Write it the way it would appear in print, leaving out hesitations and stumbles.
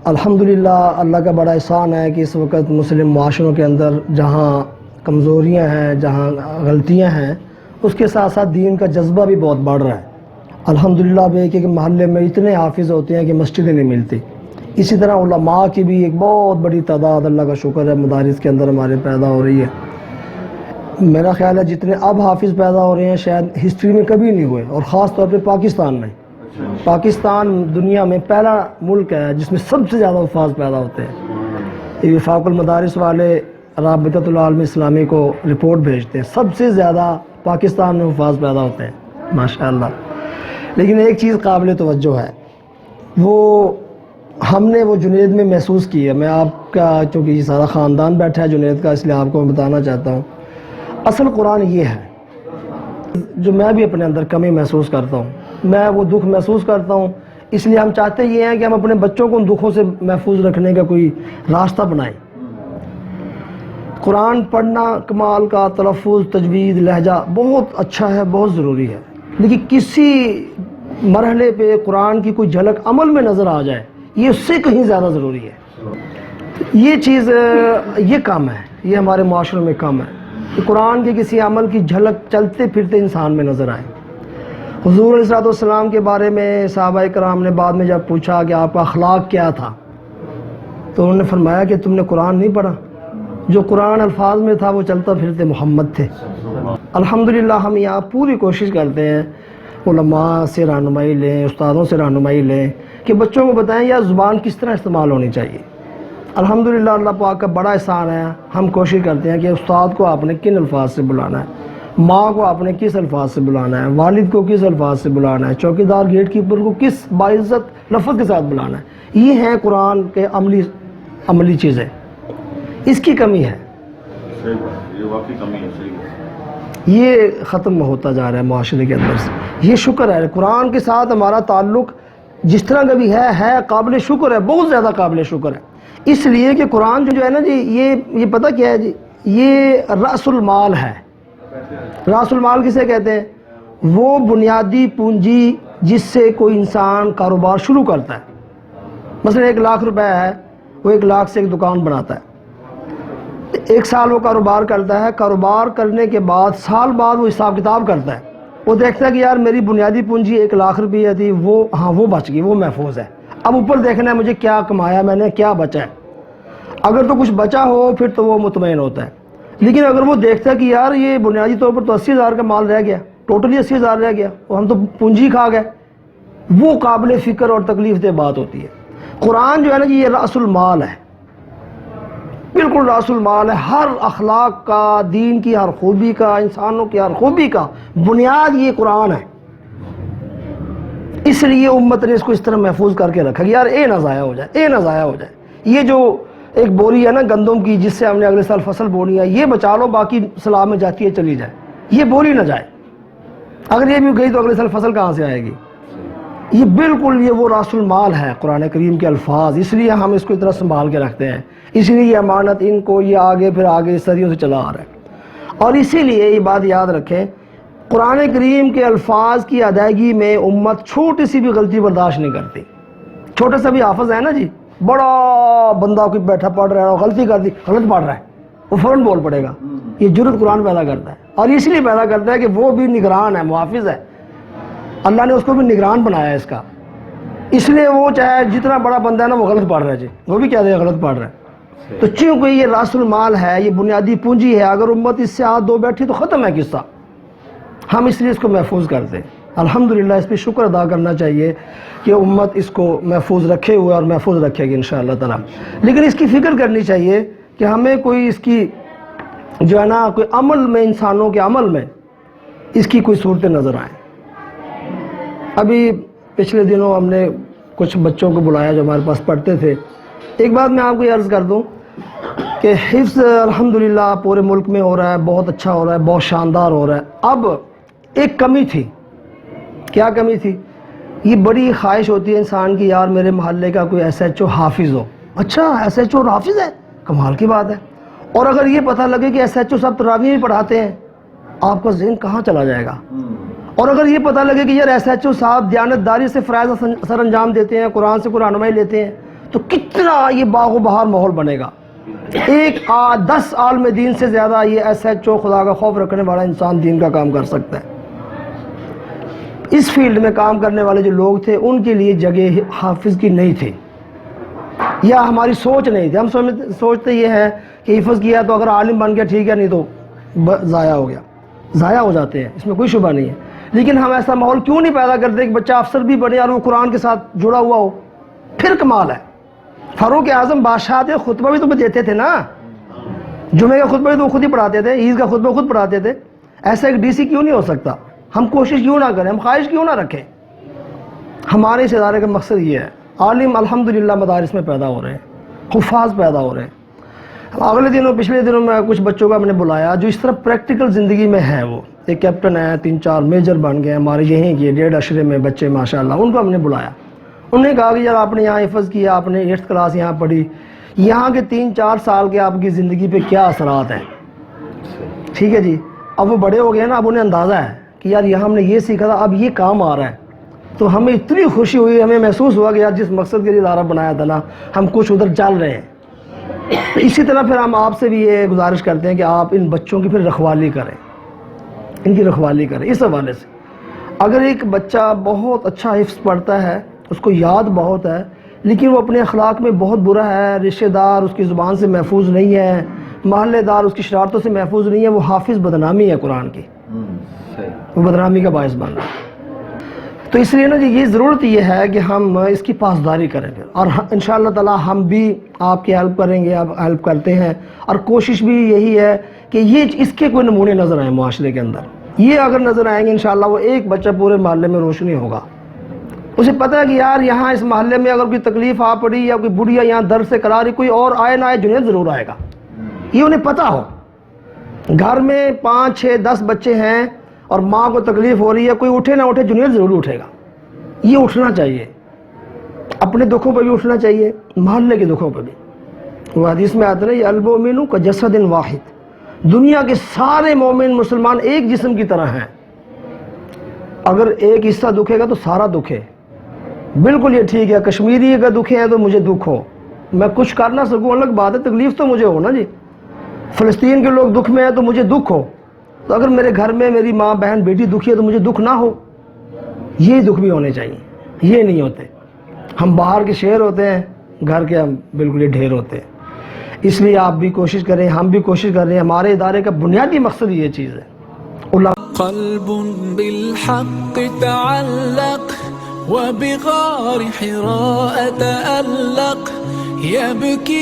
الحمدللہ اللہ کا بڑا احسان ہے کہ اس وقت مسلم معاشروں کے اندر جہاں کمزوریاں ہیں، جہاں غلطیاں ہیں، اس کے ساتھ ساتھ دین کا جذبہ بھی بہت بڑھ رہا ہے۔ الحمدللہ اب ایک محلے میں اتنے حافظ ہوتے ہیں کہ مسجدیں نہیں ملتی۔ اسی طرح علماء کی بھی ایک بہت بڑی تعداد اللہ کا شکر ہے مدارس کے اندر ہمارے پیدا ہو رہی ہے۔ میرا خیال ہے جتنے اب حافظ پیدا ہو رہے ہیں شاید ہسٹری میں کبھی نہیں ہوئے، اور خاص طور پہ پاکستان میں۔ پاکستان دنیا میں پہلا ملک ہے جس میں سب سے زیادہ حفاظ پیدا ہوتے ہیں۔ یہ وفاق المدارس والے رابطۃ العالم اسلامی کو رپورٹ بھیجتے ہیں، سب سے زیادہ پاکستان میں حفاظ پیدا ہوتے ہیں ماشاءاللہ۔ لیکن ایک چیز قابل توجہ ہے، وہ ہم نے وہ جنید میں محسوس کی ہے۔ میں آپ کا چونکہ یہ سارا خاندان بیٹھا ہے جنید کا، اس لیے آپ کو میں بتانا چاہتا ہوں۔ اصل قرآن یہ ہے جو میں بھی اپنے اندر کمی محسوس کرتا ہوں، میں وہ دکھ محسوس کرتا ہوں، اس لیے ہم چاہتے یہ ہیں کہ ہم اپنے بچوں کو ان دکھوں سے محفوظ رکھنے کا کوئی راستہ بنائیں۔ قرآن پڑھنا، کمال کا تلفظ، تجوید، لہجہ بہت اچھا ہے، بہت ضروری ہے، لیکن کسی مرحلے پہ قرآن کی کوئی جھلک عمل میں نظر آ جائے، یہ اس سے کہیں زیادہ ضروری ہے۔ یہ چیز، یہ کم ہے، یہ ہمارے معاشرے میں کم ہے کہ قرآن کے کسی عمل کی جھلک چلتے پھرتے انسان میں نظر آئے۔ حضور علیہ السلام کے بارے میں صحابہ کرام نے بعد میں جب پوچھا کہ آپ کا اخلاق کیا تھا، تو انہوں نے فرمایا کہ تم نے قرآن نہیں پڑھا؟ جو قرآن الفاظ میں تھا وہ چلتا پھرتے محمد تھے۔ الحمدللہ ہم یہاں پوری کوشش کرتے ہیں علماء سے رہنمائی لیں، استادوں سے رہنمائی لیں کہ بچوں کو بتائیں یار زبان کس طرح استعمال ہونی چاہیے۔ الحمدللہ اللہ پاک کا بڑا احسان ہے، ہم کوشش کرتے ہیں کہ استاد کو آپ نے کن الفاظ سے بلانا ہے، ماں کو آپ نے کس الفاظ سے بلانا ہے، والد کو کس الفاظ سے بلانا ہے، چوکیدار گیٹ کیپر کو کس باعزت لفظ کے ساتھ بلانا ہے۔ یہ ہیں قرآن کے عملی چیزیں، اس کی کمی ہے، یہ واقعی کمی ہے۔ یہ ختم ہوتا جا رہا ہے معاشرے کے اندر سے۔ یہ شکر ہے قرآن کے ساتھ ہمارا تعلق جس طرح کا بھی ہے قابل شکر ہے، بہت زیادہ قابل شکر ہے، اس لیے کہ قرآن جو ہے نا جی، یہ پتہ کیا ہے جی، یہ رأس المال ہے۔ رأس المال کسے کہتے ہیں؟ وہ بنیادی پونجی جس سے کوئی انسان کاروبار شروع کرتا ہے۔ مثلا 1 لاکھ روپے ہے، وہ 1 لاکھ سے ایک دکان بناتا ہے، 1 سال وہ کاروبار کرتا ہے، کاروبار کرنے کے بعد سال بعد وہ حساب کتاب کرتا ہے، وہ دیکھتا ہے کہ یار میری بنیادی پونجی 1 لاکھ روپیہ تھی، وہ بچ گئی، وہ محفوظ ہے۔ اب اوپر دیکھنا ہے مجھے کیا کمایا میں نے، کیا بچا ہے۔ اگر تو کچھ بچا ہو پھر تو وہ مطمئن ہوتا ہے، لیکن اگر وہ دیکھتا ہے کہ یار یہ بنیادی طور پر تو 80,000 کا مال رہ گیا، ٹوٹلی 80,000 رہ گیا اور ہم تو پونجی کھا گئے، وہ قابل فکر اور تکلیف دہ بات ہوتی ہے۔ قرآن جو ہے نا جی، یہ رأس المال ہے، بالکل رأس المال ہے۔ ہر اخلاق کا، دین کی ہر خوبی کا، انسانوں کی ہر خوبی کا بنیاد یہ قرآن ہے۔ اس لیے امت نے اس کو اس طرح محفوظ کر کے رکھا کہ یار اے نہ ضائع ہو جائے، اے نہ ضائع ہو جائے۔ یہ جو ایک بوری ہے نا گندم کی جس سے ہم نے اگلے سال فصل بونی ہے، یہ بچا لو، باقی سلاب میں جاتی ہے چلی جائے، یہ بوری نہ جائے۔ اگر یہ بھی گئی تو اگلے سال فصل کہاں سے آئے گی؟ یہ بالکل یہ وہ راس المال ہے قرآن کریم کے الفاظ، اس لیے ہم اس کو اتنا سنبھال کے رکھتے ہیں، اس لیے یہ امانت ان کو یہ آگے پھر آگے صدیوں سے چلا آ رہا ہے۔ اور اسی لیے یہ بات یاد رکھیں، قرآن کریم کے الفاظ کی ادائیگی میں امت چھوٹی سی بھی غلطی برداشت نہیں کرتی۔ چھوٹا سا بھی حافظ ہے نا جی، بڑا بندہ کوئی بیٹھا پڑھ رہا ہے اور غلطی کر دی، غلط پڑھ رہا ہے، وہ فوراً بول پڑے گا۔ یہ جرت قرآن پیدا کرتا ہے، اور اس لیے پیدا کرتا ہے کہ وہ بھی نگران ہے، محافظ ہے، اللہ نے اس کو بھی نگران بنایا ہے اس کا، اس لیے وہ چاہے جتنا بڑا بندہ ہے نا وہ غلط پڑھ رہا ہے جی، وہ بھی کیا دے غلط پڑھ رہا ہے۔ تو چونکہ یہ راس المال ہے، یہ بنیادی پونجی ہے، اگر امت اس سے ہاتھ دھو بیٹھی تو ختم ہے قصہ۔ ہم اس لیے اس کو محفوظ کرتے ہیں، الحمدللہ اس پہ شکر ادا کرنا چاہیے کہ امت اس کو محفوظ رکھے ہوئے اور محفوظ رکھے گی انشاءاللہ تعالیٰ۔ لیکن اس کی فکر کرنی چاہیے کہ ہمیں کوئی اس کی جو ہے نا کوئی عمل میں، انسانوں کے عمل میں اس کی کوئی صورتیں نظر آئیں۔ ابھی پچھلے دنوں ہم نے کچھ بچوں کو بلایا جو ہمارے پاس پڑھتے تھے۔ ایک بات میں آپ کو یہ عرض کر دوں کہ حفظ الحمدللہ پورے ملک میں ہو رہا ہے، بہت اچھا ہو رہا ہے، بہت شاندار ہو رہا ہے۔ اب ایک کمی تھی، کیا کمی تھی؟ یہ بڑی خواہش ہوتی ہے انسان کی، یار میرے محلے کا کوئی SHO حافظ ہو۔ اچھا SHO حافظ ہے، کمال کی بات ہے۔ اور اگر یہ پتہ لگے کہ SHO صاحب تراویح بھی پڑھاتے ہیں، آپ کا ذہن کہاں چلا جائے گا؟ اور اگر یہ پتہ لگے کہ یار SHO صاحب دیانتداری سے فرائض سر انجام دیتے ہیں، قرآن سے رہنمائی لیتے ہیں، تو کتنا یہ باغ و بہار ماحول بنے گا. ایک 10 عالم دین سے زیادہ یہ SHO خدا کا خوف رکھنے والا انسان دین کا کام کر سکتا ہے. اس فیلڈ میں کام کرنے والے جو لوگ تھے ان کے لیے جگہ حافظ کی نہیں تھی, یا ہماری سوچ نہیں تھی. ہم سوچتے یہ ہے کہ حفظ کیا تو اگر عالم بن گیا ٹھیک ہے, نہیں تو ضائع ہو گیا. ضائع ہو جاتے ہیں, اس میں کوئی شبہ نہیں ہے, لیکن ہم ایسا ماحول کیوں نہیں پیدا کرتے کہ بچہ افسر بھی بنے اور وہ قرآن کے ساتھ جڑا ہوا ہو؟ پھر کمال ہے. فاروق اعظم بادشاہ تھے, خطبہ بھی تو دیتے تھے نا, جمعے کا خطبہ بھی تو خود ہی پڑھاتے تھے, عید کا خطبہ خود پڑھاتے تھے. ایسا ایک DC کیوں نہیں ہو سکتا؟ ہم کوشش کیوں نہ کریں, ہم خواہش کیوں نہ رکھیں؟ ہمارے اس ادارے کا مقصد یہ ہے. عالم الحمدللہ مدارس میں پیدا ہو رہے ہیں, حفاظ پیدا ہو رہے ہیں. پچھلے دنوں میں کچھ بچوں کو ہم نے بلایا جو اس طرح پریکٹیکل زندگی میں ہیں. وہ ایک کیپٹن ہے, 3-4 میجر بن گئے ہمارے یہیں کے 1.5 عشرے میں بچے ماشاءاللہ. ان کو ہم نے بلایا, انہوں نے کہا کہ یار آپ نے یہاں حفظ کیا, آپ نے 8th کلاس یہاں پڑھی, یہاں کے 3-4 سال کے آپ کی زندگی پہ کیا اثرات ہیں؟ ٹھیک ہے جی. اب وہ بڑے ہو گئے نا, اب انہیں اندازہ ہے کہ یار یہاں ہم نے یہ سیکھا تھا, اب یہ کام آ رہا ہے. تو ہمیں اتنی خوشی ہوئی, ہمیں محسوس ہوا کہ یار جس مقصد کے لیے ادارہ بنایا تھا نا, ہم کچھ ادھر چل رہے ہیں. اسی طرح پھر ہم آپ سے بھی یہ گزارش کرتے ہیں کہ آپ ان بچوں کی پھر رکھوالی کریں, ان کی رکھوالی کریں. اس حوالے سے اگر ایک بچہ بہت اچھا حفظ پڑھتا ہے, اس کو یاد بہت ہے, لیکن وہ اپنے اخلاق میں بہت برا ہے, رشتہ دار اس کی زبان سے محفوظ نہیں ہے, محلے دار اس کی شرارتوں سے محفوظ نہیں ہے, وہ حافظ بدنامی ہے قرآن کی, وہ بدنامی کا باعث بن رہا ہے. تو اس لیے نا جی یہ ضرورت یہ ہے کہ ہم اس کی پاسداری کریں پھر, اور انشاءاللہ تعالی ہم بھی آپ کی ہیلپ کریں گے, آپ ہیلپ کرتے ہیں, اور کوشش بھی یہی ہے کہ یہ اس کے کوئی نمونے نظر آئیں معاشرے کے اندر. یہ اگر نظر آئیں گے انشاءاللہ وہ ایک بچہ پورے محلے میں روشنی ہوگا. اسے پتہ ہے کہ یار یہاں اس محلے میں اگر کوئی تکلیف آ پڑی یا کوئی بڑھیا یہاں درد سے کرا رہی, کوئی اور آئے نہ آئے جنید ضرور آئے گا. یہ انہیں پتہ ہو. گھر میں 5-6-10 بچے ہیں اور ماں کو تکلیف ہو رہی ہے, کوئی اٹھے نہ اٹھے جنید ضرور اٹھے گا. یہ اٹھنا چاہیے, اپنے دکھوں پہ بھی اٹھنا چاہیے, محلے کے دکھوں پہ بھی. وہ حدیث میں آتا ہے یہ المؤمن کجسد واحد, دنیا کے سارے مومن مسلمان ایک جسم کی طرح ہیں. اگر ایک حصہ دکھے گا تو سارا دکھے. بالکل یہ ٹھیک ہے, کشمیری کا دکھے ہے تو مجھے دکھ ہو, میں کچھ کر نہ سکوں الگ بات ہے, تکلیف تو مجھے ہو نا جی. فلسطین کے لوگ دکھ میں ہیں تو مجھے دکھ ہو, تو اگر میرے گھر میں میری ماں بہن بیٹی دکھی ہے تو مجھے دکھ نہ ہو. یہ دکھ بھی ہونے چاہیے, یہ نہیں ہوتے. ہم باہر کے شیر ہوتے ہیں, گھر کے ہم بالکل یہ ڈھیر ہوتے ہیں. اس لیے آپ بھی کوشش کریں, ہم بھی کوشش کر رہے ہیں. ہمارے ادارے کا بنیادی مقصد یہ چیز ہے. قلب بالحق تعلق وبغار حراء تألق يبكي